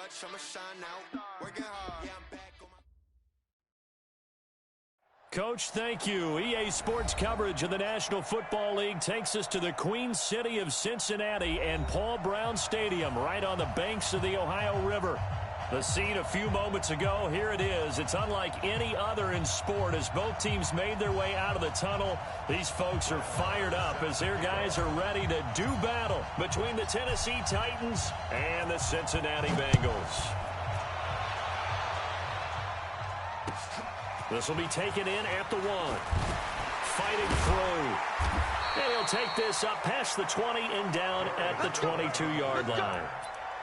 clutch, I'ma shine out. Working hard. Yeah, I'm back on my... Coach, thank you. EA Sports coverage of the National Football League takes us to the Queen City of Cincinnati and Paul Brown Stadium right on the banks of the Ohio River. The scene a few moments ago, here it is. It's unlike any other in sport as both teams made their way out of the tunnel. These folks are fired up as their guys are ready to do battle between the Tennessee Titans and the Cincinnati Bengals. This will be taken in at the 1. Fighting through. And he'll take this up past the 20 and down at the 22-yard line.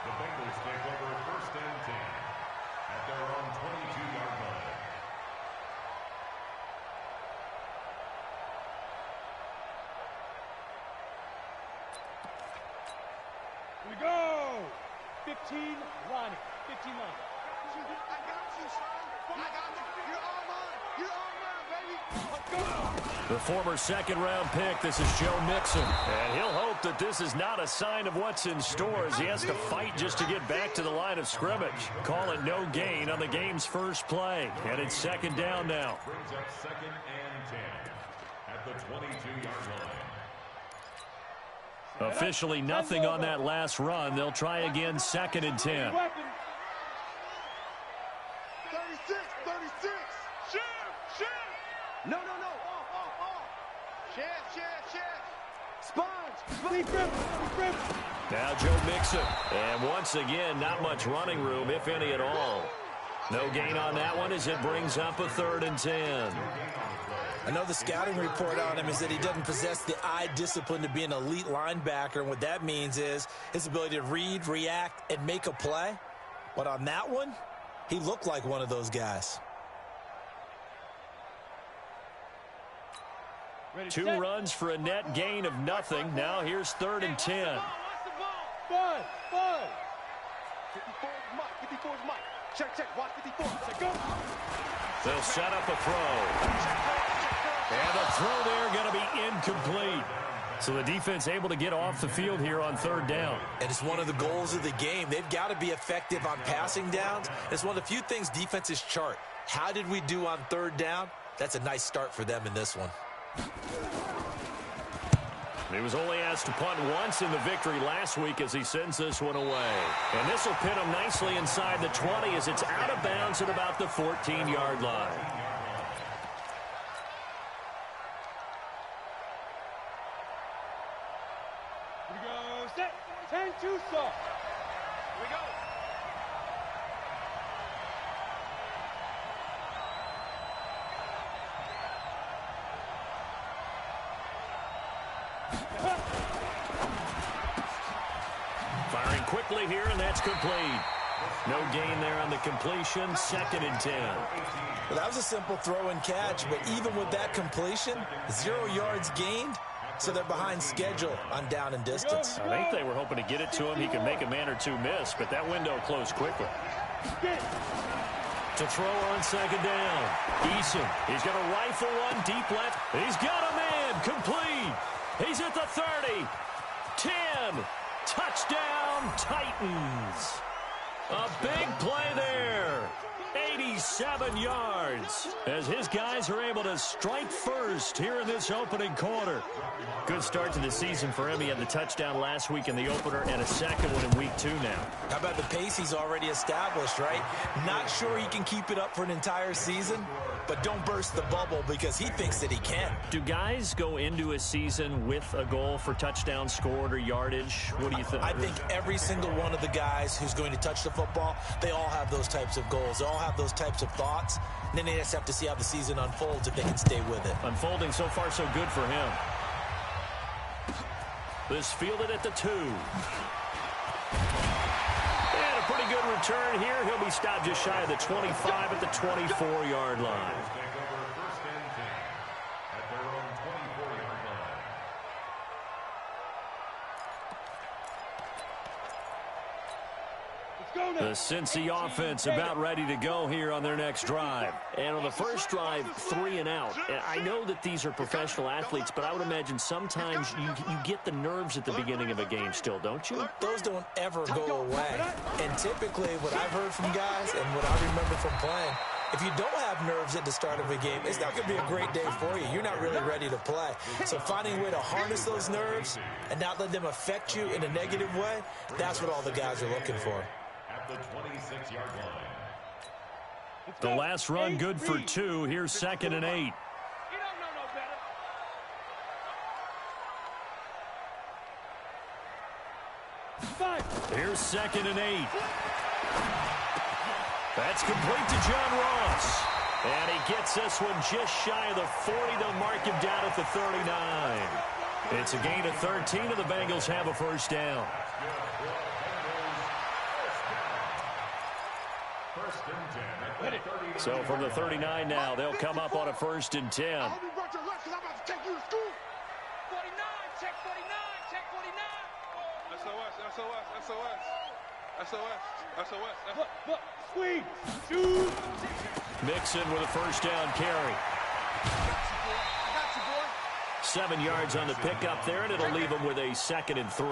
The Bengals take over 1st and 10 at their own 22-yard line. Here we go. 15 line. 15 line. I got you, son. I got you. You're all mine. You're all mine, baby. Let's go. The former second-round pick, this is Joe Mixon. And he'll hope that this is not a sign of what's in store as he has to fight just to get back to the line of scrimmage. Call it no gain on the game's first play. And it's 2nd down now. Brings up 2nd and 10 at the 22-yard line. Officially nothing on that last run. They'll try again 2nd and 10. 36, 36. Shift, shift. No. Off. Shift. Sponge. Now Joe Mixon. And once again, not much running room, if any at all. No gain on that one as it brings up a 3rd and 10. I know the scouting report on him is that he doesn't possess the eye discipline to be an elite linebacker. And what that means is his ability to read, react, and make a play. But on that one, he looked like one of those guys. 2 runs for a net gain of nothing. Now here's 3rd and 10. Bud. 54 is Mike. Check. Watch 54. Check, go. They'll set up a throw. And the throw there going to be incomplete. So the defense able to get off the field here on 3rd down. And it's one of the goals of the game. They've got to be effective on passing downs. It's one of the few things defenses chart. How did we do on 3rd down? That's a nice start for them in this one. He was only asked to punt once in the victory last week as he sends this one away. And this will pin him nicely inside the 20 as it's out of bounds at about the 14-yard line. Here we go. Set. 10-2 stop. Here we go. Firing quickly here, and that's complete. No gain there on the completion. 2nd and 10. Well, that was a simple throw and catch, but even with that completion, 0 yards gained, so they're behind schedule on down and distance. I think they were hoping to get it to him. He could make a man or two miss, but that window closed quickly. To throw on 2nd down. Eason, he's going to rifle one deep left. He's got a man. Complete. He's at the 30. 10. Touchdown, Titans. A big play there. 87 yards as his guys are able to strike first here in this opening quarter. Good start to the season for him. He had the touchdown last week in the opener and a second one in week 2 now. How about the pace he's already established, right? Not sure he can keep it up for an entire season, but don't burst the bubble because he thinks that he can. Do guys go into a season with a goal for touchdowns scored or yardage? What do you think? I think every single one of the guys who's going to touch the football, they all have those types of goals. They all have those types of thoughts. And then they just have to see how the season unfolds if they can stay with it. Unfolding so far so good for him. This fielded at the 2. And a pretty good return here. He'll be stopped just shy of the 25 at the 24-yard line. Let's The Cincy offense about ready to go here on their next drive. And on the first drive, 3 and out. I know that these are professional athletes, but I would imagine sometimes you get the nerves at the beginning of a game still, don't you? Those don't ever go away. And typically what I've heard from guys and what I remember from playing, if you don't have nerves at the start of a game, it's not going to be a great day for you. You're not really ready to play. So finding a way to harness those nerves and not let them affect you in a negative way, that's what all the guys are looking for. At the 26-yard line. The last run good for 2. Here's 2nd and 8. You don't know no better. Here's 2nd and 8. That's complete to John Ross. And he gets this one just shy of the 40. They'll mark him down at the 39. It's a gain of 13, and the Bengals have a first down. So from the 39 now, they'll come up on a 1st and 10. I hope you brought your lunch because I'm about to take you to school. 49, check 49, check 49. SOS, SOS, SOS. SOS, SOS. Look, squeeze, shoot. Mixon with a first down carry. I got you, boy. 7 yards on the pickup there, and it'll leave them with a 2nd and 3.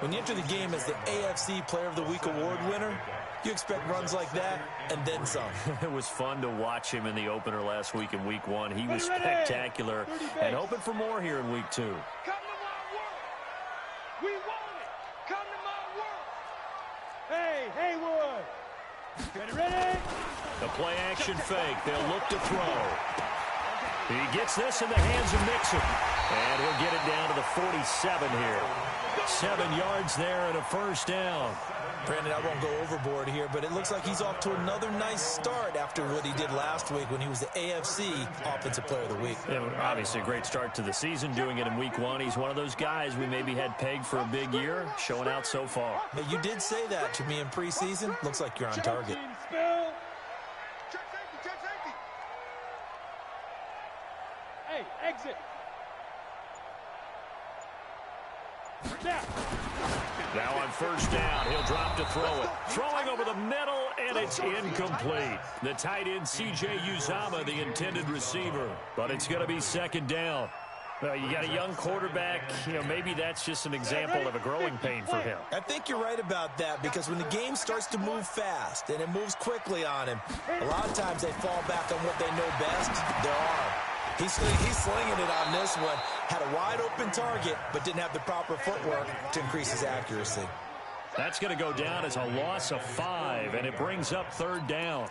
When you enter the game as the AFC Player of the Week award winner, you expect runs like that and then some. It was fun to watch him in the opener last week in Week 1. He was spectacular and hoping for more here in Week 2. Come to my world. We want it. Come to my world. Hey, Haywood. Ready? The play action fake. They'll look to throw. He gets this in the hands of Mixon. And he'll get it down to the 47 here. 7 yards there and a first down. Brandon, I won't go overboard here, but it looks like he's off to another nice start after what he did last week when he was the AFC Offensive Player of the Week. Yeah, obviously a great start to the season, doing it in Week 1. He's one of those guys we maybe had pegged for a big year, showing out so far. But you did say that to me in preseason. Looks like you're on target. Check safety, check safety. Hey, exit. Now on first down, he'll drop to throw it. Throwing over the middle, and it's incomplete. The tight end, C.J. Uzomah, the intended receiver. But it's going to be 2nd down. You got a young quarterback. Maybe that's just an example of a growing pain for him. I think you're right about that because when the game starts to move fast and it moves quickly on him, a lot of times they fall back on what they know best, their arm. He's slinging it on this one. Had a wide open target, but didn't have the proper footwork to increase his accuracy. That's going to go down as a loss of 5, and it brings up 3rd down.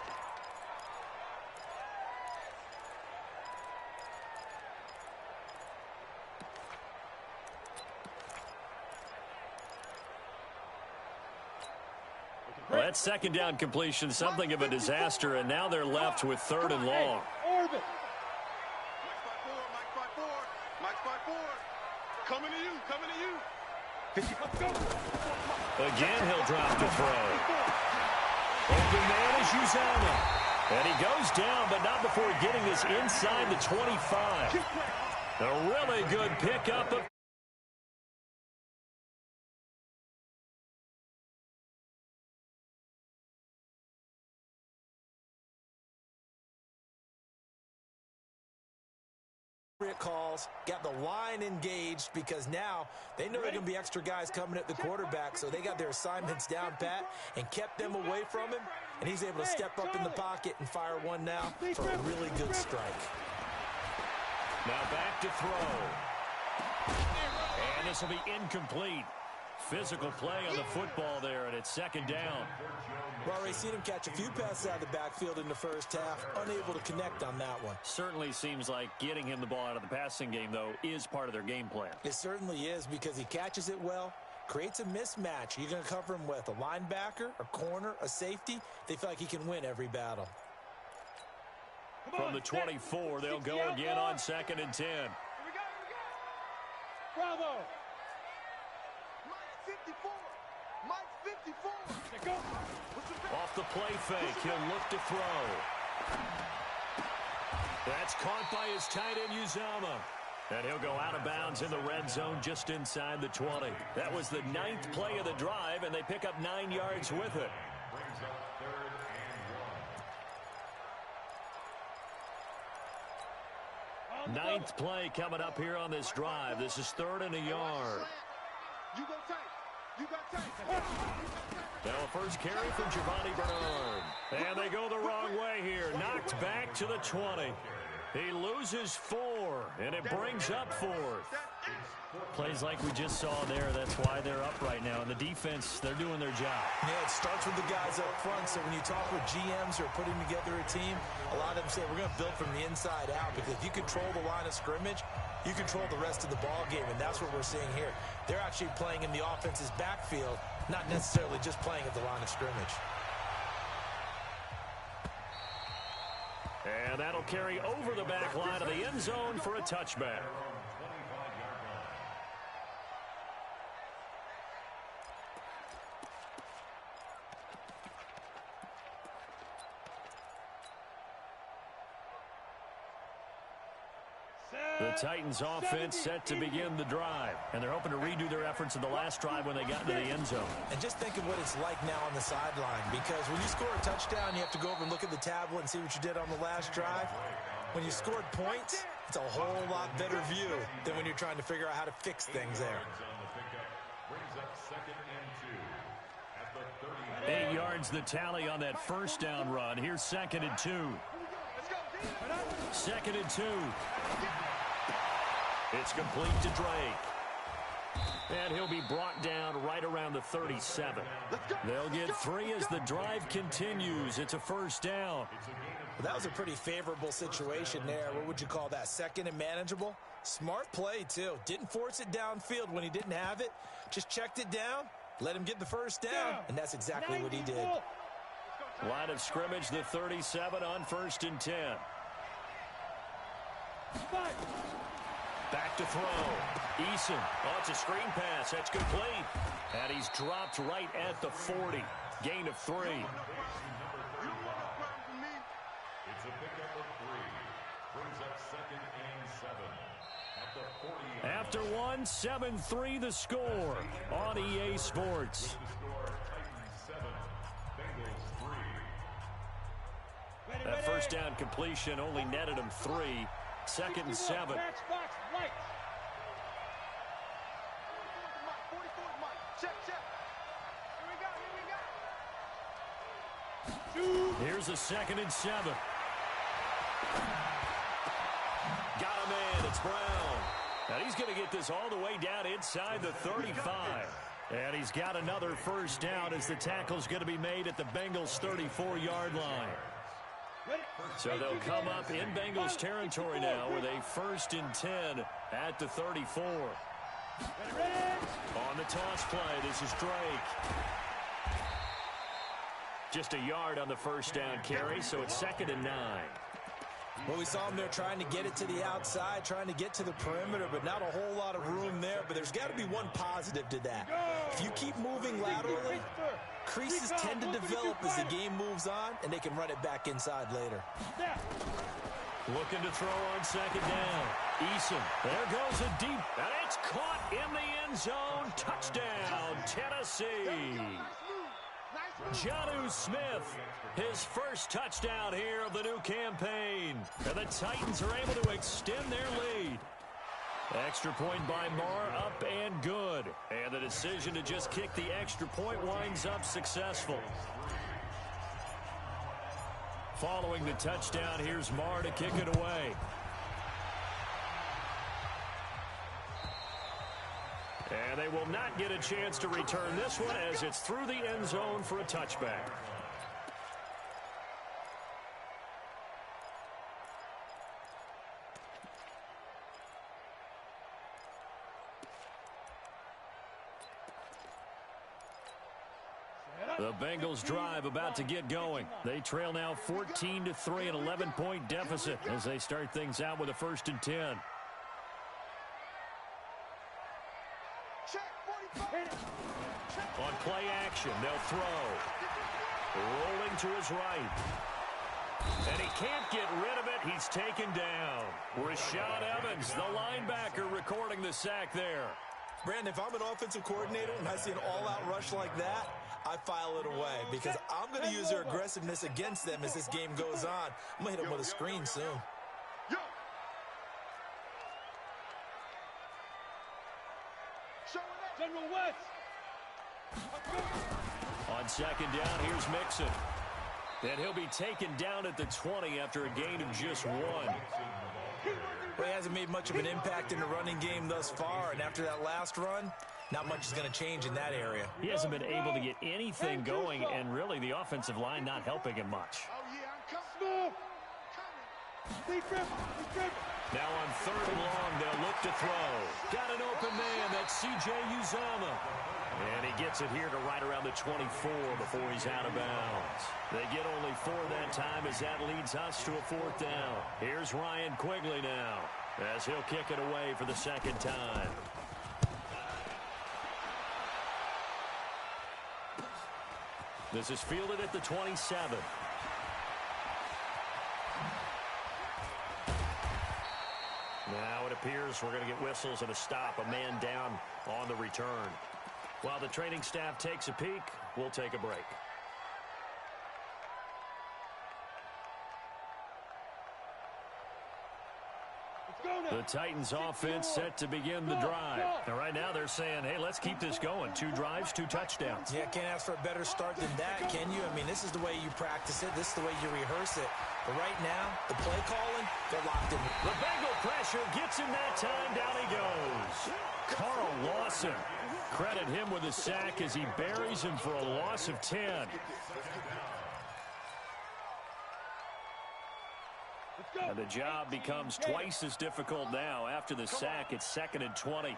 Well, that 2nd down completion, something of a disaster, and now they're left with 3rd and long. Orbit. Mike 5-4. Coming to you, coming to you. Again, he'll drop to throw. Open man is Uzomah. And he goes down, but not before getting this inside the 25. A really good pickup of calls, got the line engaged because now they know there are going to be extra guys coming at the quarterback, so they got their assignments down pat and kept them away from him, and he's able to step up in the pocket and fire one now for a really good strike. Now back to throw. And this will be incomplete. Physical play on the football there, and it's 2nd down. Well, we've seen him catch a few passes out of the backfield in the first half, unable to connect on that one. Certainly seems like getting him the ball out of the passing game, though, is part of their game plan. It certainly is because he catches it well, creates a mismatch. You're going to cover him with a linebacker, a corner, a safety. They feel like he can win every battle. From the 24, they'll go again on 2nd and 10. Here we go. Bravo. Mike 54. Mike 54. Let's go. Off the play fake, he'll look to throw. That's caught by his tight end, Uzomah. And he'll go out of bounds in the red zone just inside the 20. That was the 9th play of the drive, and they pick up 9 yards with it. Brings up 3rd and 1. 9th play coming up here on this drive. This is 3rd and a yard. You go tight. You got tight. Now a first carry from Giovanni Bernard. And they go the wrong way here. Knocked back to the 20. He loses 4, and it brings up 4th. Plays like we just saw there. That's why they're up right now. And the defense, they're doing their job. Yeah, it starts with the guys up front. So when you talk with GMs who are putting together a team, a lot of them say we're going to build from the inside out, because if you control the line of scrimmage, you control the rest of the ball game, and that's what we're seeing here. They're actually playing in the offense's backfield, not necessarily just playing at the line of scrimmage. And that'll carry over the back line of the end zone for a touchback. The Titans offense set to begin the drive, and they're hoping to redo their efforts in the last drive when they got into the end zone. And just think of what it's like now on the sideline, because when you score a touchdown, you have to go over and look at the tablet and see what you did on the last drive. When you scored points, it's a whole lot better view than when you're trying to figure out how to fix things there. 8 yards the tally on that first down run. Here's 2nd and 2. 2nd and 2. It's complete to Drake. And he'll be brought down right around the 37. They'll get 3 as the drive continues. It's a first down. Well, that was a pretty favorable situation there. What would you call that? 2nd and manageable? Smart play, too. Didn't force it downfield when he didn't have it. Just checked it down, let him get the first down, and that's exactly what he did. Line of scrimmage, the 37 on 1st and 10. Back to throw. Eason. Oh, it's a screen pass. That's complete. And he's dropped right at the 40. Gain of 3. It's a pickup of 3. Brings up 2nd and 7. At the 40. After 1, 7-3 the score on EA Sports. The score, Titans 7, Bengals 3. That first down completion only netted him 3. 2nd and 7. 44 Check, check. Here we go. Here's a 2nd and 7. Got a man. It's Brown. And he's going to get this all the way down inside the 35. And he's got another first down as the tackle's going to be made at the Bengals' 34-yard line. So they'll come up in Bengals territory now with a 1st and 10 at the 34. On the toss play, this is Drake. Just a yard on the first down carry, so it's 2nd and 9. Well, we saw him there trying to get it to the outside, trying to get to the perimeter, but not a whole lot of room there. But there's got to be one positive to that. If you keep moving laterally, creases tend to develop as the game moves on, and they can run it back inside later. Looking to throw on 2nd down. Eason. There goes a deep, and it's caught in the end zone. Touchdown, Tennessee. Jonnu Smith, his first touchdown here of the new campaign. And the Titans are able to extend their lead. Extra point by Marr, up and good. And the decision to just kick the extra point winds up successful. Following the touchdown, here's Marr to kick it away. And they will not get a chance to return this one as it's through the end zone for a touchback. The Bengals drive about to get going. They trail now 14-3, an 11-point deficit as they start things out with a 1st and 10. On play action, they'll throw. Rolling to his right. And he can't get rid of it. He's taken down. Rashad Evans, the linebacker, recording the sack there. Brandon, if I'm an offensive coordinator and I see an all-out rush like that, I file it away because I'm going to use their aggressiveness against them as this game goes on. I'm going to hit them with a screen soon. General West. On second down, here's Mixon. And he'll be taken down at the 20 after a gain of just 1. Well, he hasn't made much of an impact in the running game thus far, and after that last run, not much is going to change in that area. He hasn't been able to get anything going, and really the offensive line not helping him much. Oh, yeah, I'm coming. Now on third and long, they'll look to throw. Got an open man. That's C.J. Uzomah. And he gets it here to right around the 24 before he's out of bounds. They get only 4 that time as that leads us to a 4th down. Here's Ryan Quigley now as he'll kick it away for the second time. This is fielded at the 27. Now it appears we're going to get whistles and a stop. A man down on the return. While the training staff takes a peek, we'll take a break. The Titans offense set to begin the drive. And right now they're saying, hey, let's keep this going. 2 drives, 2 touchdowns. Yeah, can't ask for a better start than that, can you? I mean, this is the way you practice it. This is the way you rehearse it. But right now, the play calling, they're locked in. The Bengal pressure gets him that time. Down he goes. Carl Lawson. Credit him with a sack as he buries him for a loss of 10. And the job becomes twice as difficult now. After the sack, it's 2nd and 20.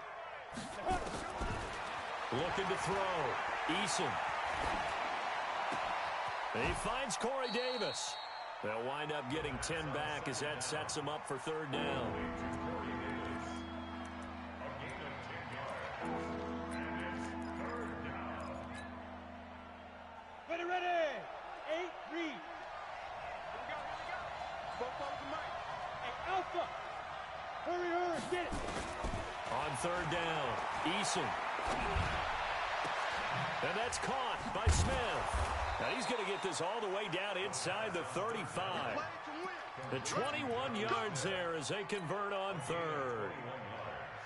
Looking to throw. Eason. He finds Corey Davis. They'll wind up getting 10 back as that sets him up for 3rd down. Ready. 8, read. Hey, Alpha. Hurry, get it. On 3rd down, Eason. And that's caught by Smith. Now he's going to get this all the way down inside the 35. The 21 yards there as they convert on 3rd.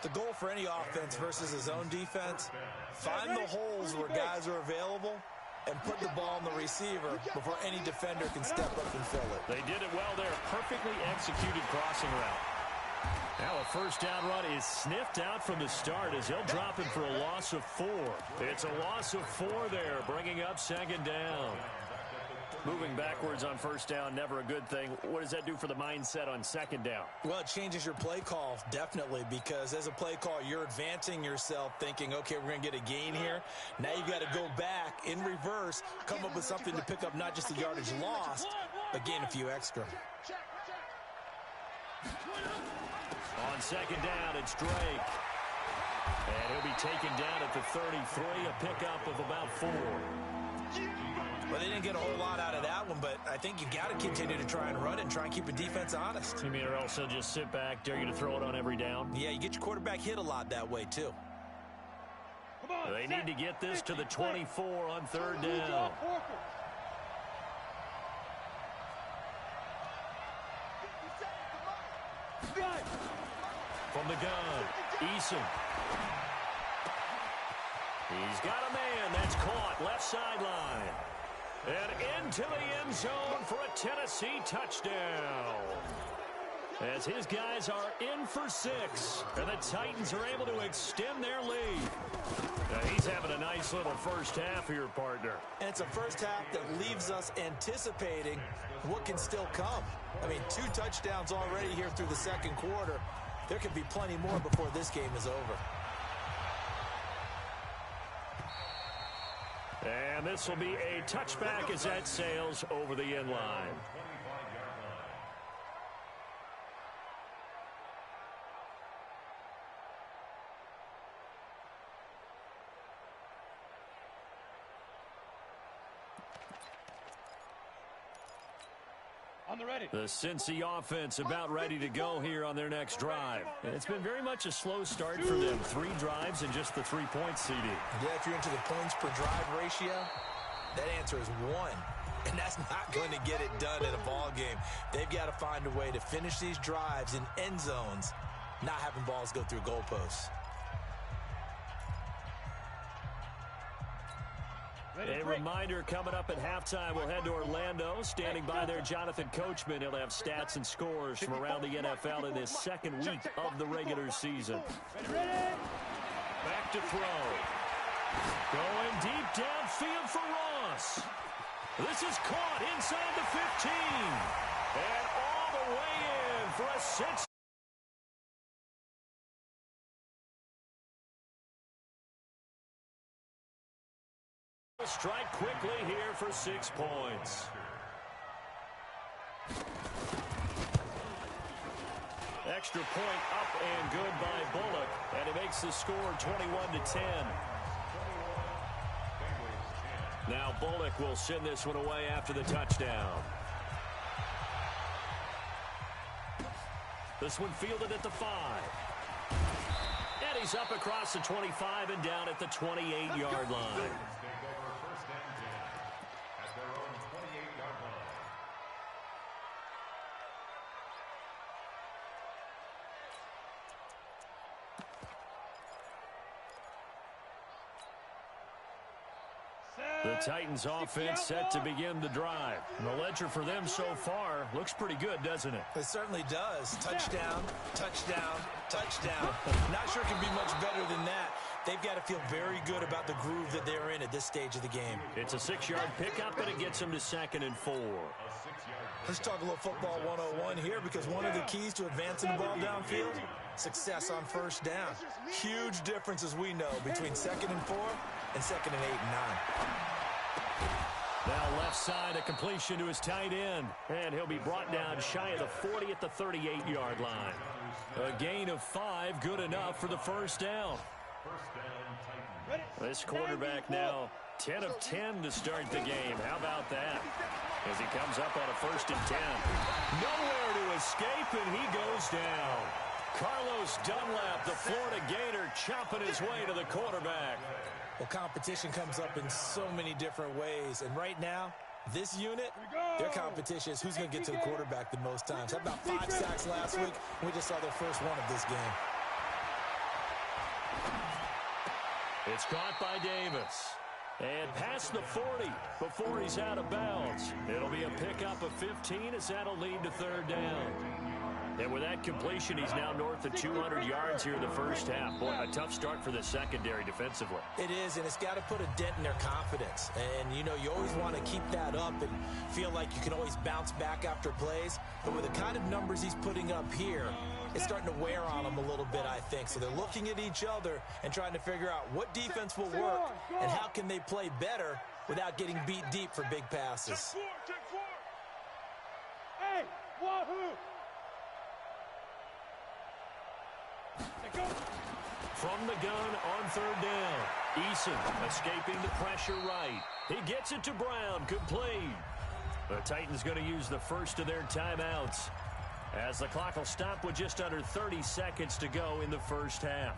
The goal for any offense versus his own defense, find the holes where guys are available and put the ball in the receiver before any defender can step up and fill it. They did it well there. Perfectly executed crossing route. Now a 1st down run is sniffed out from the start as they'll drop him for a loss of 4. It's a loss of 4 there, bringing up 2nd down. Moving backwards on 1st down, never a good thing. What does that do for the mindset on 2nd down? Well, it changes your play call, definitely, because as a play call, you're advancing yourself thinking, okay, we're going to get a gain here. Now you've got to go back in reverse, come up with something to pick up not just the yardage lost, but gain a few extra. On 2nd down, it's Drake. And he'll be taken down at the 33, a pickup of about 4. Well, they didn't get a whole lot out of that one, but I think you got to continue to try and run it and try and keep the defense honest. You mean or else they'll just sit back, dare you to throw it on every down? Yeah, you get your quarterback hit a lot that way, too. They need to get this to the 24 on 3rd down. From the gun, Eason. He's got a man that's caught left sideline. And into the end zone for a Tennessee touchdown. As his guys are in for 6. And the Titans are able to extend their lead. Now he's having a nice little first half here, partner. And it's a first half that leaves us anticipating what can still come. I mean, 2 touchdowns already here through the 2nd quarter. There could be plenty more before this game is over. And this will be a touchback as that sails over the end line. On the ready. The Cincy offense about ready to go here on their next drive. And it's been very much a slow start for them. 3 drives and just the 3 points, CD. Yeah, if you're into the points per drive ratio, that answer is 1. And that's not going to get it done in a ball game. They've got to find a way to finish these drives in end zones, not having balls go through goalposts. A reminder coming up at halftime, we'll head to Orlando. Standing by there, Jonathan Coachman. He'll have stats and scores from around the NFL in his second week of the regular season. Back to throw. Going deep downfield for Ross. This is caught inside the 15. And all the way in for a 6. Strike quickly here for 6 points. Extra point up and good by Bullock, and he makes the score 21-10. Now Bullock will send this one away after the touchdown. This one fielded at the 5. And he's up across the 25 and down at the 28-yard line. The Titans offense set to begin the drive. And the ledger for them so far looks pretty good, doesn't it? It certainly does. Touchdown, touchdown, touchdown. Not sure it can be much better than that. They've got to feel very good about the groove that they're in at this stage of the game. It's a 6-yard pickup, and it gets them to 2nd and 4. Let's talk a little football 101 here, because one of the keys to advancing the ball downfield, success on first down. Huge difference, as we know, between 2nd and 4 and 2nd and 8 and 9. Now left side, a completion to his tight end. And he'll be brought down shy of the 40 at the 38-yard line. A gain of 5, good enough for the first down. This quarterback now 10 of 10 to start the game. How about that? As he comes up on a 1st and 10. Nowhere to escape, and he goes down. Carlos Dunlap, the Florida Gator, chopping his way to the quarterback. Well, competition comes up in so many different ways. And right now, this unit, their competition is who's going to get to the quarterback the most times. How about 5 sacks last week? We just saw their first one of this game. It's caught by Davis. And past the 40 before he's out of bounds. It'll be a pickup of 15 as that'll lead to 3rd down. And with that completion, he's now north of 200 yards here in the first half. Boy, a tough start for the secondary defensively. It is, and it's got to put a dent in their confidence. And, you know, you always want to keep that up and feel like you can always bounce back after plays. But with the kind of numbers he's putting up here, it's starting to wear on them a little bit, I think. So they're looking at each other and trying to figure out what defense will work and how can they play better without getting beat deep for big passes. Hey, wahoo! From the gun on 3rd down. Eason escaping the pressure right. He gets it to Brown, complete. The Titans going to use the first of their timeouts as the clock will stop with just under 30 seconds to go in the first half.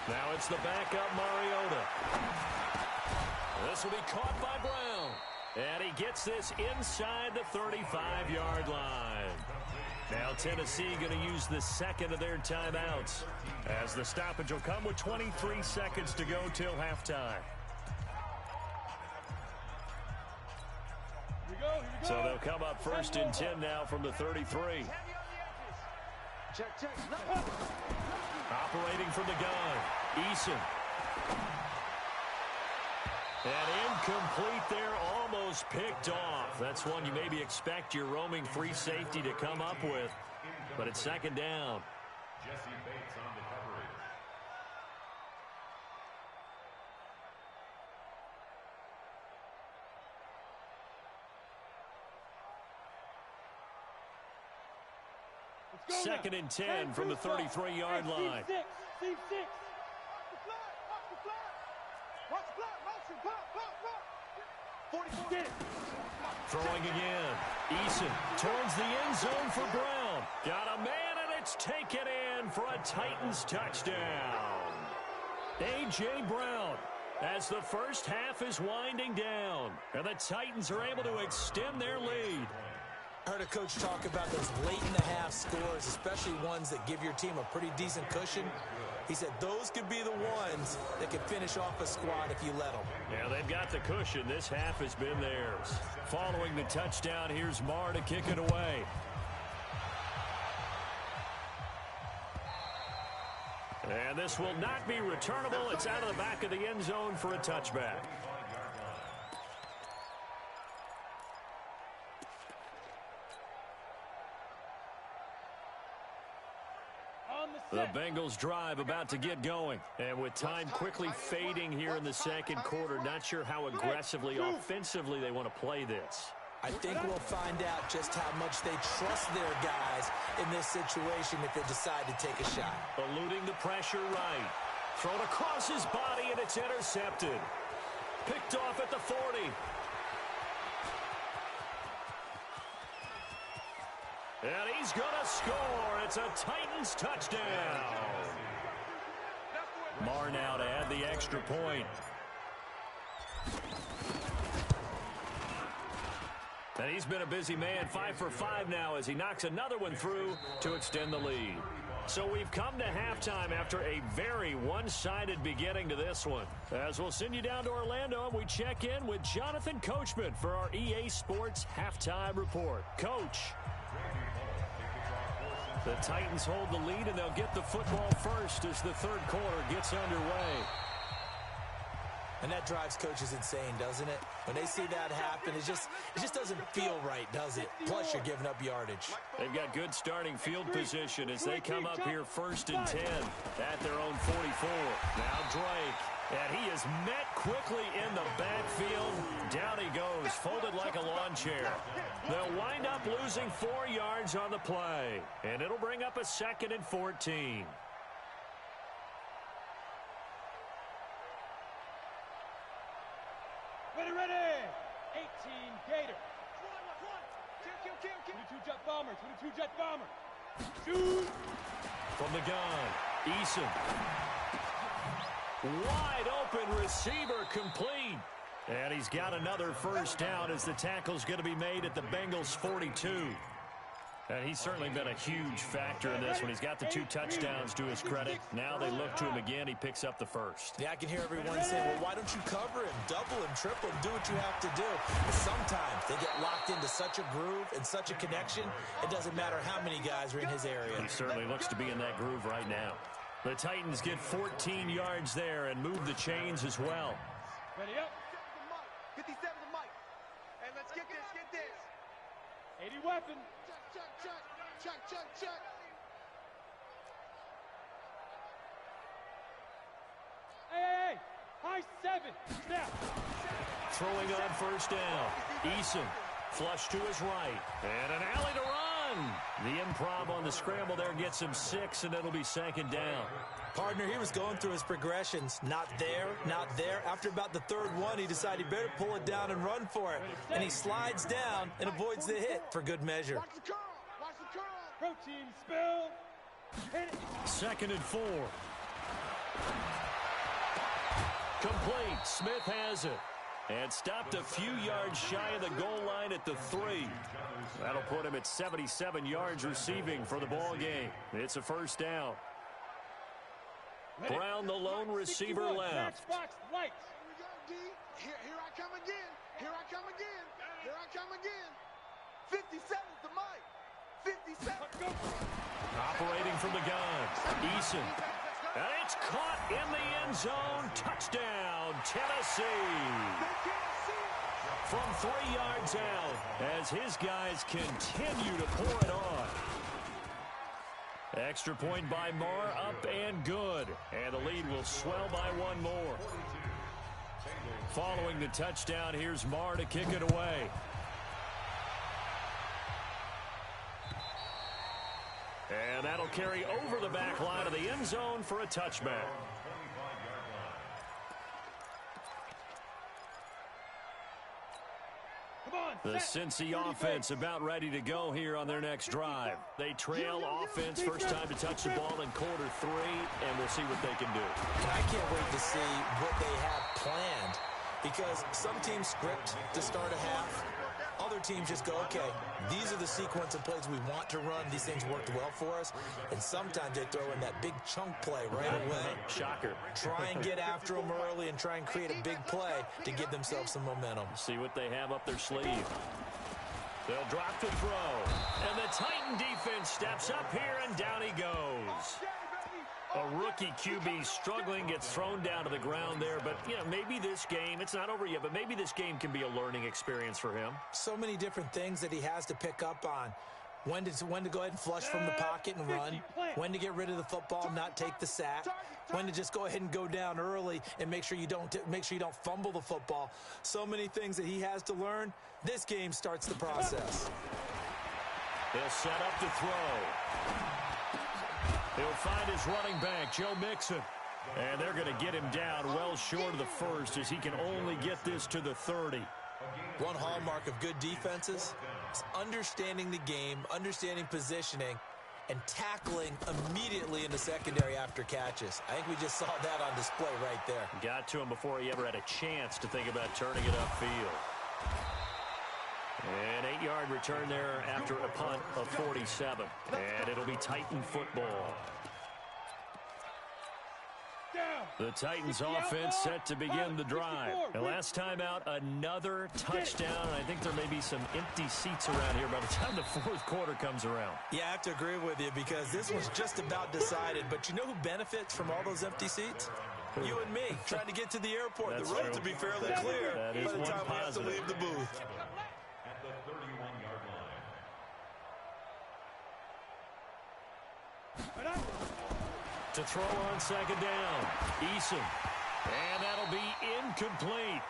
Now it's the backup Mariota. This will be caught by Brown. And he gets this inside the 35-yard line. Now Tennessee going to use the second of their timeouts as the stoppage will come with 23 seconds to go till halftime. So they'll come up 1st and 10 now from the 33. Check. Operating from the gun, Eason. And incomplete there, almost picked off. That's one you maybe expect your roaming free safety to come up with. But it's 2nd down. Jesse Bates on the coverage. Let's go now. 2nd and 10 from the 33-yard line. Steve six. Watch the flag. Watch the flag. Motion. Pop. 44. Get it. Throwing again. Eason turns the end zone for Brown. Got a man, and it's taken in for a Titans touchdown. A.J. Brown, as the first half is winding down, and the Titans are able to extend their lead. I heard a coach talk about those late-in-the-half scores, especially ones that give your team a pretty decent cushion. He said those could be the ones that could finish off a squad if you let them. Yeah, they've got the cushion. This half has been theirs. Following the touchdown, here's Marr to kick it away. And this will not be returnable. It's out of the back of the end zone for a touchback. The Bengals drive about to get going. And with time quickly fading here in the second quarter, not sure how aggressively, offensively they want to play this. I think we'll find out just how much they trust their guys in this situation if they decide to take a shot. Eluding the pressure right. Thrown across his body, and it's intercepted. Picked off at the 40. And he's going to score. It's a Titans touchdown. Marr now to add the extra point. And he's been a busy man, 5 for 5 now as he knocks another one through to extend the lead. So we've come to halftime after a very one-sided beginning to this one. As we'll send you down to Orlando, and we check in with Jonathan Coachman for our EA Sports Halftime Report. Coach. The Titans hold the lead, and they'll get the football first as the third quarter gets underway. And that drives coaches insane, doesn't it? When they see that happen, it just doesn't feel right, does it? Plus, you're giving up yardage. They've got good starting field position as they come up here 1st and 10 at their own 44. Now Drake. And he is met quickly in the backfield. Down he goes, folded like a lawn chair. They'll wind up losing 4 yards on the play. And it'll bring up a 2nd and 14. Ready. 18 Gator. 22 Jet Bomber. 22 Jet Bomber. Shoot. From the gun, Eason. Wide open receiver complete. And he's got another first down as the tackle's going to be made at the Bengals 42. And he's certainly been a huge factor in this one. He's got the 2 touchdowns to his credit. Now they look to him again. He picks up the first. Yeah, I can hear everyone saying, well, why don't you cover him, double him, triple him, do what you have to do. But sometimes they get locked into such a groove and such a connection, it doesn't matter how many guys are in his area. He certainly looks to be in that groove right now. The Titans get 14 yards there and move the chains as well. Ready up. 57 to Mike. And let's get this. 80 weapon. Check. Hey. High 7. Snap. Throwing on first down. Eason, flush to his right. And an alley to run. The improv on the scramble there gets him 6, and it'll be 2nd down. Partner, he was going through his progressions. Not there. After about the 3rd one, he decided he better pull it down and run for it. And he slides down and avoids the hit for good measure. Watch the curl. Protein spill. Hit it. 2nd and 4. Complete. Smith has it. And stopped a few yards shy of the goal line at the 3. That'll put him at 77 yards receiving for the ball game. It's a first down. Brown, the lone receiver left. Matchbox lights. Here we go, D. Here I come again. 57 to Mike. 57. Let's go. Operating from the gun. Eason. And it's caught in the end zone. Touchdown, Tennessee. From 3 yards out as his guys continue to pour it on. Extra point by Marr, up and good. And the lead will swell by 1 more. Following the touchdown, here's Marr to kick it away. And that'll carry over the back line of the end zone for a touchback. The Cincy offense about ready to go here on their next drive. They trail offense, first time to touch the ball in quarter 3, and we'll see what they can do. And I can't wait to see what they have planned, because some teams script to start a half. Other teams just go, okay, these are the sequence of plays we want to run. These things worked well for us. And sometimes they throw in that big chunk play right away. Shocker. Try and get after them early and try and create a big play to give themselves some momentum. See what they have up their sleeve. They'll drop to throw. And the Titan defense steps up here, and down he goes. A rookie QB struggling, gets thrown down to the ground there. But, you know, maybe this game, it's not over yet, but maybe this game can be a learning experience for him. So many different things that he has to pick up on. When to go ahead and flush from the pocket and run. When to get rid of the football, not take the sack. When to just go ahead and go down early and make sure you don't fumble the football. So many things that he has to learn. This game starts the process. He'll set up to throw. He'll find his running back, Joe Mixon. And they're going to get him down well short of the first, as he can only get this to the 30. One hallmark of good defenses is understanding the game, understanding positioning, and tackling immediately in the secondary after catches. I think we just saw that on display right there. Got to him before he ever had a chance to think about turning it upfield. An 8-yard return there after a punt of 47. And it'll be Titan football. The Titans offense set to begin the drive. And last time out, another touchdown. And I think there may be some empty seats around here by the time the fourth quarter comes around. Yeah, I have to agree with you, because this was just about decided. But you know who benefits from all those empty seats? You and me, trying to get to the airport. That's the road true. to be fairly clear That is by the one time we have to positive. leave the booth. At the 31-yard line. To throw on second down, Eason. And that'll be incomplete.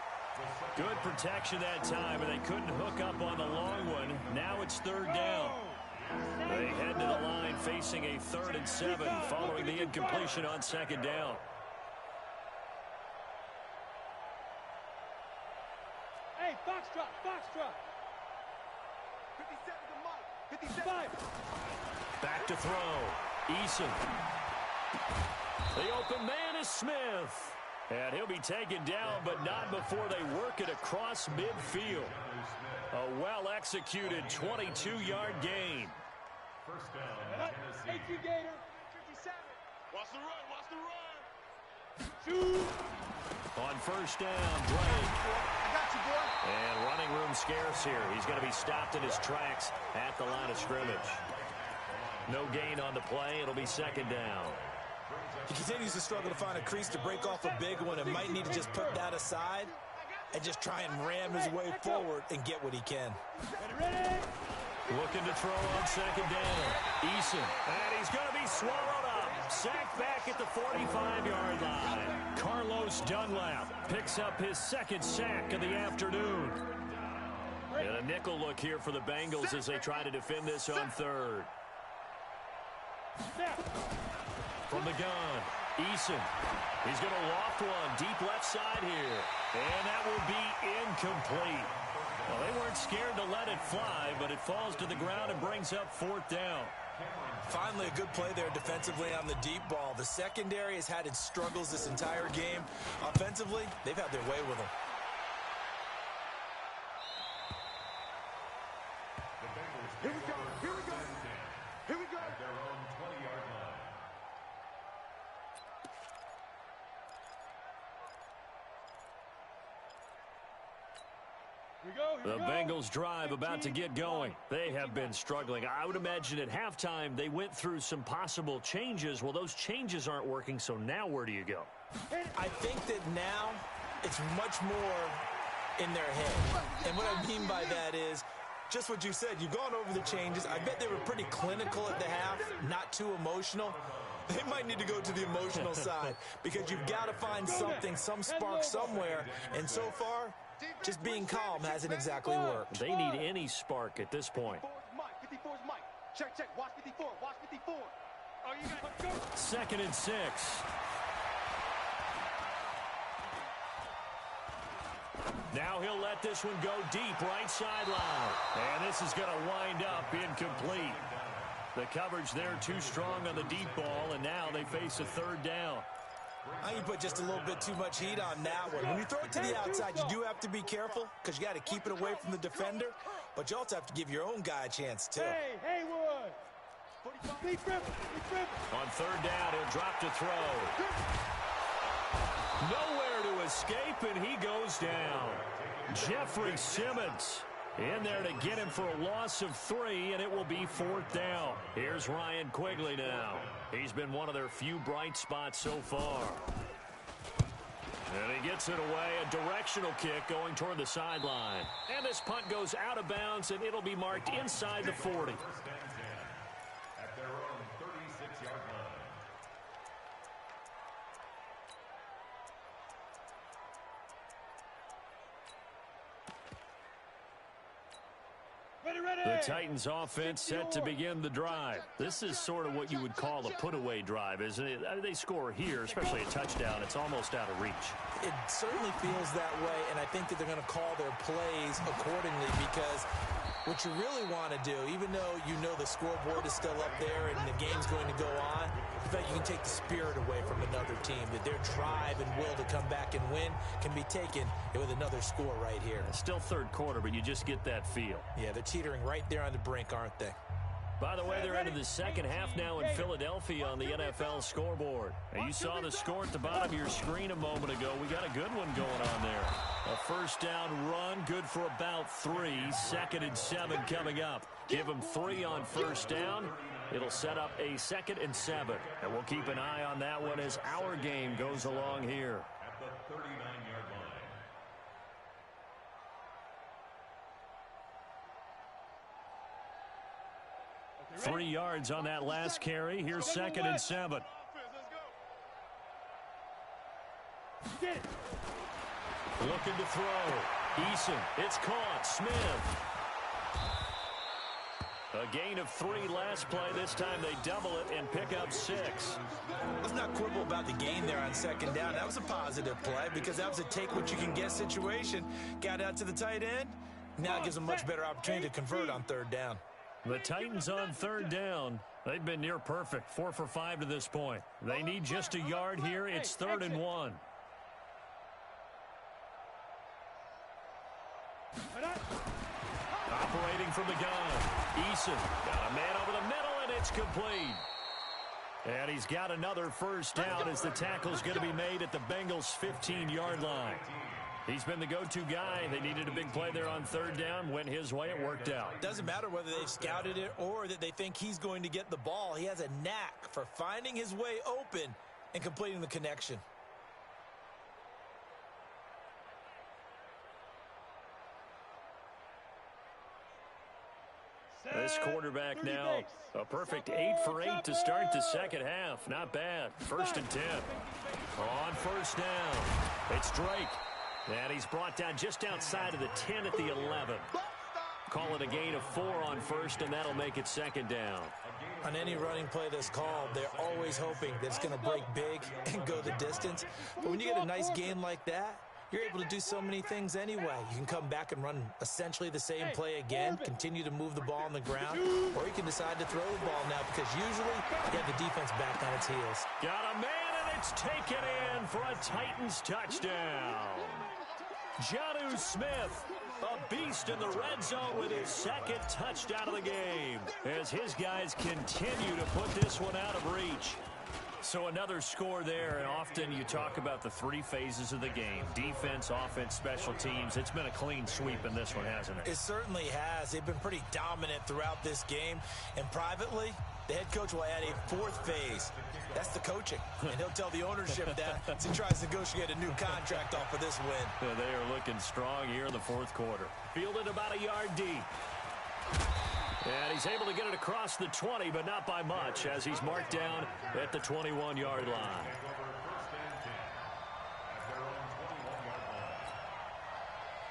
Good protection that time, and they couldn't hook up on the long one. Now it's third down. They head to the line facing a 3rd and 7 following the incompletion on second down. Hey, box drop, box drop. 57 to Mike. 57. Back to throw. Eason. The open man is Smith. And he'll be taken down, but not before they work it across midfield. A well-executed 22-yard gain. First down, Tennessee. Hey, you Gator. 57. Watch the run, watch the run. Shoot. On first down, Drake. I got you, boy. And running room scarce here. He's going to be stopped in his tracks at the line of scrimmage. No gain on the play. It'll be second down. He continues to struggle to find a crease to break off a big one, and might need to just put that aside and just try and ram his way forward and get what he can. Ready? Looking to throw on second down. Eason. And he's going to be swallowed up. Sacked back at the 45-yard line. Carlos Dunlap picks up his second sack of the afternoon. And a nickel look here for the Bengals as they try to defend this on third. From the gun, Eason. He's going to loft one deep left side here. And that will be incomplete. Well, they weren't scared to let it fly, but it falls to the ground and brings up fourth down. Finally, a good play there defensively on the deep ball. The secondary has had its struggles this entire game. Offensively, they've had their way with them. Here we go. Here we go. Here we go. At their own 20-yard line. The Bengals drive about to get going. They have been struggling. I would imagine at halftime they went through some possible changes. Well, those changes aren't working, so now where do you go? I think that now it's much more in their head. And what I mean by that is just what you said. You've gone over the changes. I bet they were pretty clinical at the half, not too emotional. They might need to go to the emotional side because you've got to find something, some spark somewhere. And so far, just being calm hasn't exactly worked. They need any spark at this point. 54's Mike. 54's Mike. Check, check. Watch 54. Watch 54. Oh, you got to go. 2nd and 6. Now he'll let this one go deep right sideline. And this is going to wind up incomplete. The coverage there too strong on the deep ball, and now they face a 3rd down. I think you put just a little bit too much heat on that one. When you throw it to the outside, you do have to be careful because you got to keep it away from the defender, but you also have to give your own guy a chance too. Hey, Haywood. Be triple. On 3rd down, he'll drop to throw. Nowhere to escape, and he goes down. Jeffrey Simmons in there to get him for a loss of 3, and it will be 4th down. Here's Ryan Quigley now. He's been one of their few bright spots so far. And he gets it away, a directional kick going toward the sideline. And this punt goes out of bounds, and it'll be marked inside the 40. At their own 36-yard line. The Titans offense set to begin the drive. This is sort of what you would call a put-away drive, isn't it? They score here, especially a touchdown. It's almost out of reach. It certainly feels that way, and I think that they're going to call their plays accordingly because what you really want to do, even though you know the scoreboard is still up there and the game's going to go on, in fact, you can take the spirit away from another team, that their drive and will to come back and win can be taken with another score right here. It's still 3rd quarter, but you just get that feel. Yeah, they're teetering right there on the brink, aren't they? By the way, they're into the 2nd half now in Philadelphia on the NFL scoreboard. Now, you saw the score at the bottom of your screen a moment ago. We got a good one going on there. A 1st down run, good for about 3. 2nd and 7 coming up. Give them 3 on 1st down. It'll set up a 2nd and 7. And we'll keep an eye on that one as our game goes along here. At the 39-yard line. 3 yards on that last carry. Here's 2nd and 7. Get it. Looking to throw. Eason. It's caught. Smith. A gain of 3 last play. This time they double it and pick up 6. Let's not quibble about the gain there on 2nd down. That was a positive play because that was a take-what-you-can-get situation. Got out to the tight end. Now it gives them a much better opportunity to convert on 3rd down. The Titans on 3rd down. They've been near perfect. 4 for 5 to this point. They need just a yard here. It's 3rd and 1. Operating from the gun. Eason got a man over the middle, and it's complete. And he's got another 1st down as the tackle's going to be made at the Bengals' 15-yard line. He's been the go-to guy. They needed a big play there on 3rd down. Went his way. It worked out. Doesn't matter whether they've scouted it or that they think he's going to get the ball. He has a knack for finding his way open and completing the connection. This quarterback now, a perfect 8 for 8 to start the 2nd half. Not bad. 1st and 10. On 1st down, it's Drake. And he's brought down just outside of the 10 at the 11. Call it a gain of 4 on 1st, and that'll make it 2nd down. On any running play that's called, they're always hoping that it's going to break big and go the distance. But when you get a nice game like that, you're able to do so many things anyway. You can come back and run essentially the same play again, continue to move the ball on the ground, or you can decide to throw the ball now because usually you have the defense back on its heels. Got a man, and it's taken in for a Titans touchdown. Jonnu Smith, a beast in the red zone with his 2nd touchdown of the game as his guys continue to put this one out of reach. So another score there, and often you talk about the 3 phases of the game. Defense, offense, special teams. It's been a clean sweep in this one, hasn't it? It certainly has. They've been pretty dominant throughout this game. And privately, the head coach will add a 4th phase. That's the coaching. And he'll tell the ownership that as he tries to negotiate a new contract off of this win. Yeah, they are looking strong here in the 4th quarter. Fielded about a yard deep. And he's able to get it across the 20, but not by much, as he's marked down at the 21-yard line.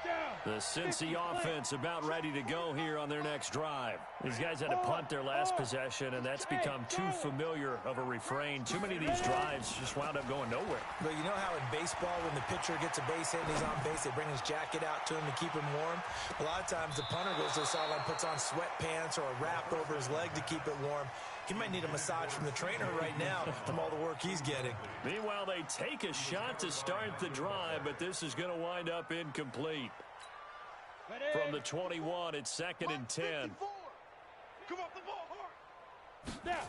Down. The Cincy offense about ready to go here on their next drive. These guys had to punt their last possession, and that's become too familiar of a refrain. Too many of these drives just wound up going nowhere. But you know how in baseball, when the pitcher gets a base hit and he's on base, they bring his jacket out to him to keep him warm? A lot of times the punter goes to the sideline, puts on sweatpants or a wrap over his leg to keep it warm. He might need a massage from the trainer right now from all the work he's getting. Meanwhile, they take a shot to start the drive, but this is going to wind up incomplete. From the 21, it's 2nd and 10. Come off the ball hard. Snap.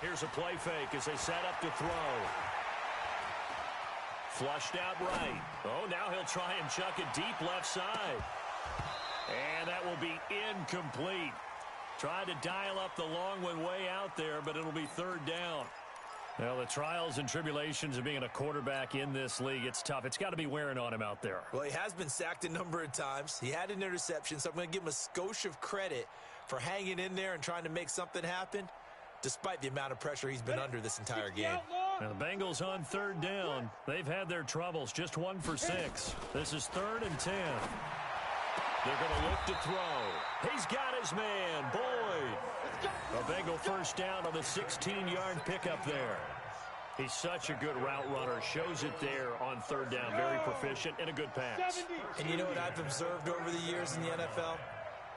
Here's a play fake as they set up to throw. Flushed out right. Oh, now he'll try and chuck it deep left side. And that will be incomplete. Tried to dial up the long one way out there, but it'll be 3rd down. Well, the trials and tribulations of being a quarterback in this league, it's tough. It's got to be wearing on him out there. Well, he has been sacked a number of times. He had an interception, so I'm going to give him a skosh of credit for hanging in there and trying to make something happen, despite the amount of pressure he's been under this entire game. Now the Bengals on 3rd down. They've had their troubles, just 1 for 6. This is 3rd and 10. They're going to look to throw. He's got his man, Boyd. A Bengal first down on the 16-yard pickup there. He's such a good route runner. Shows it there on 3rd down. Very proficient and a good pass. And you know what I've observed over the years in the NFL?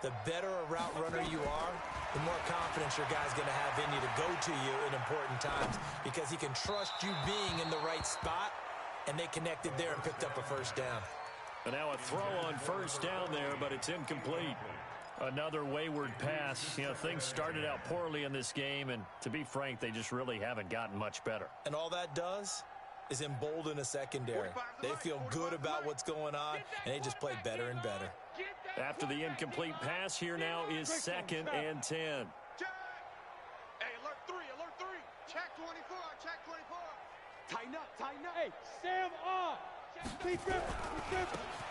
The better a route runner you are, the more confidence your guy's going to have in you to go to you in important times because he can trust you being in the right spot, and they connected there and picked up a first down. And now a throw on 1st down there, but it's incomplete. Another wayward pass. You know, things started out poorly in this game, and to be frank, they just really haven't gotten much better. And all that does is embolden a secondary. They feel good about what's going on, and they just play better and better. After the incomplete pass, here now is 2nd and 10. Check. Hey, alert 3, alert 3. Check 24, check 24. Tighten up, tighten up. Hey, Sam on.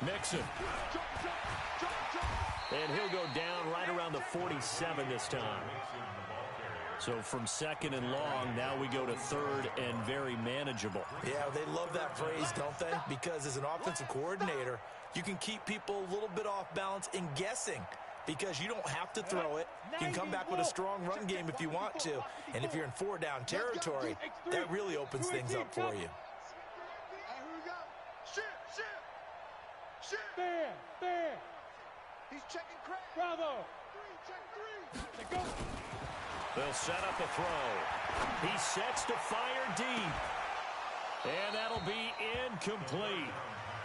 Mixon. And he'll go down right around the 47 this time. So from 2nd and long, now we go to 3rd and very manageable. Yeah, they love that phrase, don't they? Because as an offensive coordinator, you can keep people a little bit off balance in guessing because you don't have to throw it. You can come back with a strong run game if you want to. And if you're in 4-down territory, that really opens things up for you. Fair. He's checking crack. Bravo. 3, check 3. Go. They'll set up a throw. He sets to fire deep. And that'll be incomplete.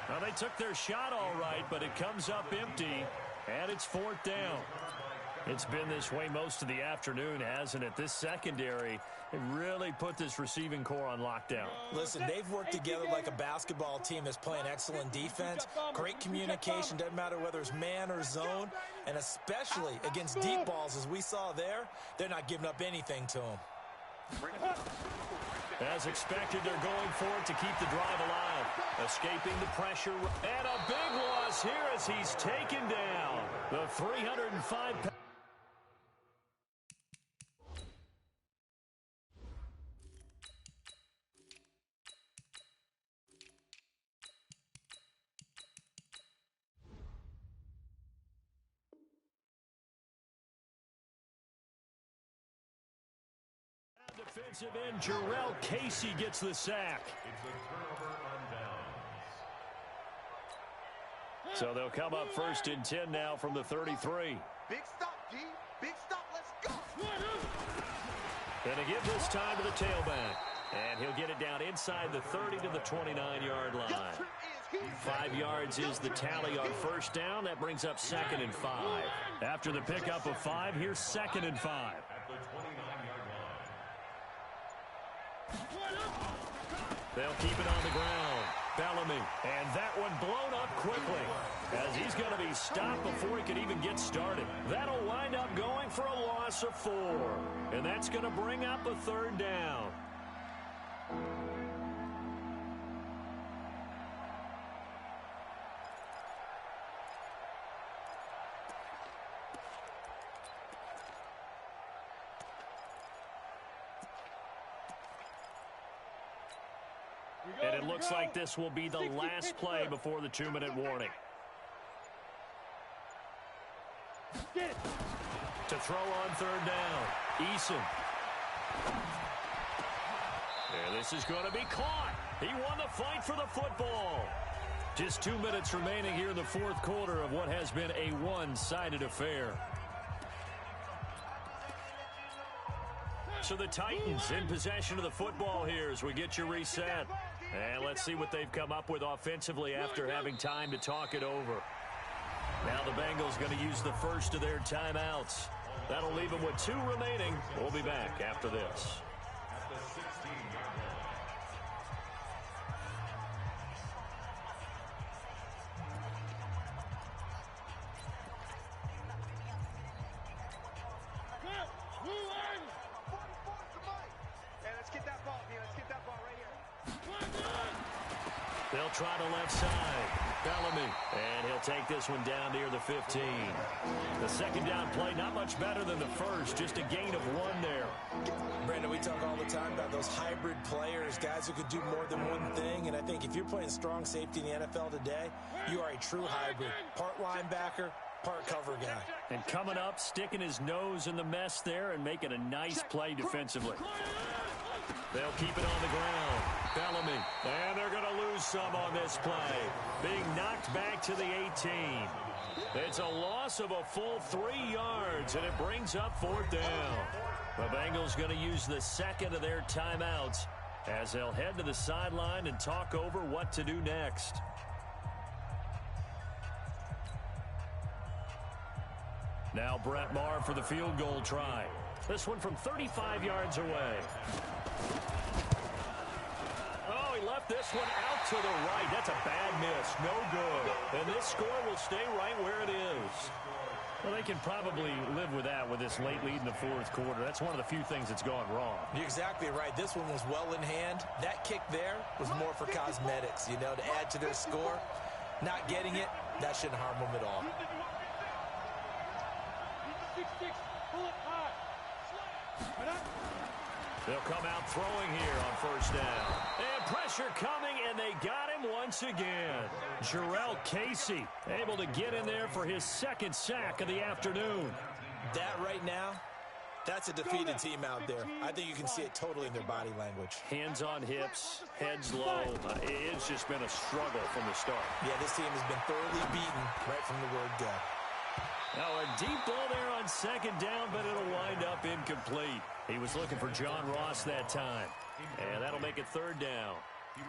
Now, they took their shot all right, but it comes up empty, and it's 4th down. It's been this way most of the afternoon, hasn't it? This secondary, it really put this receiving core on lockdown. Listen, they've worked together like a basketball team that's playing excellent defense, great communication, doesn't matter whether it's man or zone, and especially against deep balls, as we saw there, they're not giving up anything to them. As expected, they're going for it to keep the drive alive. Escaping the pressure, and a big loss here as he's taken down. The 305-pound. Defensive end Jarrell Casey gets the sack. It's a turnover on downs. So they'll come up 1st and 10 now from the 33. Big stop, G. Big stop. Let's go. And a give this time to the tailback. And he'll get it down inside the 30 to the 29-yard line. 5 yards is the tally on 1st down. That brings up 2nd and 5. After the pickup of 5, here's 2nd and 5. At the 29-yard line. They'll keep it on the ground. Bellamy. And that one blown up quickly as he's going to be stopped before he can even get started. That'll wind up going for a loss of 4. And that's going to bring up a 3rd down. And it looks like this will be the last play before the 2-minute warning. to throw on third down. Eason. And this is going to be caught. He won the fight for the football. Just 2 minutes remaining here in the fourth quarter of what has been a one-sided affair. So the Titans in possession of the football here as we get you reset. And let's see what they've come up with offensively after having time to talk it over. Now the Bengals going to use the first of their timeouts. That'll leave them with 2 remaining. We'll be back after this. At the 16-yard line. They'll try to left side. Bellamy. And he'll take this one down near the 15. The second down play, not much better than the first. Just a gain of 1 there. Brandon, we talk all the time about those hybrid players, guys who could do more than one thing. And I think if you're playing strong safety in the NFL today, you are a true hybrid. Part linebacker, part cover guy. And coming up, sticking his nose in the mess there and making a nice play defensively. They'll keep it on the ground. Bellamy. And they're going to lose some on this play. Being knocked back to the 18. It's a loss of a full 3 yards, and it brings up fourth down. The Bengals going to use the second of their timeouts as they'll head to the sideline and talk over what to do next. Now Brett Maher for the field goal try. This one from 35 yards away. Oh, he left this one out to the right. That's a bad miss. No good. And this score will stay right where it is. Well, they can probably live with that with this late lead in the fourth quarter. That's one of the few things that's gone wrong. You're exactly right. This one was well in hand. That kick there was more for cosmetics, you know, to add to their score. Not getting it, that shouldn't harm them at all. They'll come out throwing here on first down. And pressure coming, and they got him once again. Jarrell Casey able to get in there for his second sack of the afternoon. That right now, that's a defeated team out there. I think you can see it totally in their body language. Hands on hips, heads low. It's just been a struggle from the start. Yeah, this team has been thoroughly beaten right from the word go. Now a deep ball there on second down, but it'll wind up incomplete. He was looking for John Ross that time. And that'll make it third down.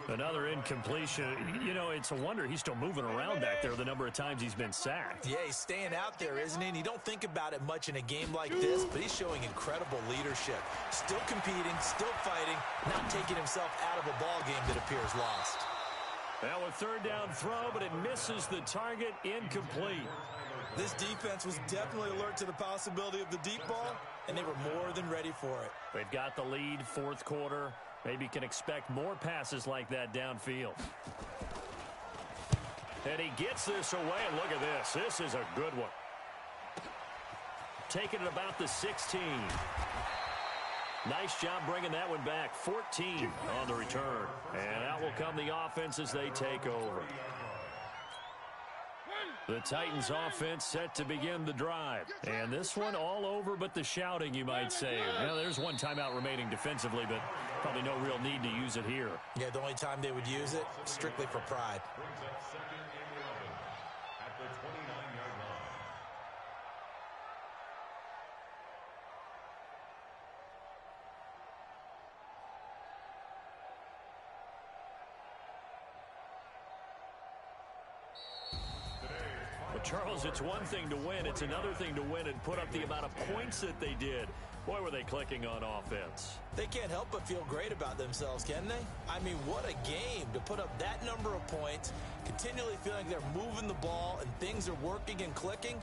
Another incompletion. You know, it's a wonder he's still moving around back there the number of times he's been sacked. Yeah, he's staying out there, isn't he? And you don't think about it much in a game like this, but he's showing incredible leadership. Still competing, still fighting, not taking himself out of a ball game that appears lost. Now a third down throw, but it misses the target, incomplete. This defense was definitely alert to the possibility of the deep ball, and they were more than ready for it. They've got the lead, fourth quarter. Maybe can expect more passes like that downfield. And he gets this away, and look at this. This is a good one. Taking it about the 16. Nice job bringing that one back. 14 on the return. And out will come the offense as they take over. The Titans offense set to begin the drive. And this one all over but the shouting, you might say. Well, there's one timeout remaining defensively, but probably no real need to use it here. Yeah, the only time they would use it, strictly for pride. Brings up second and 11 at the 29-yard line. Well, Charles, it's one thing to win. It's another thing to win and put up the amount of points that they did. Boy, were they clicking on offense. They can't help but feel great about themselves, can they? I mean, what a game to put up that number of points, continually feeling like they're moving the ball and things are working and clicking.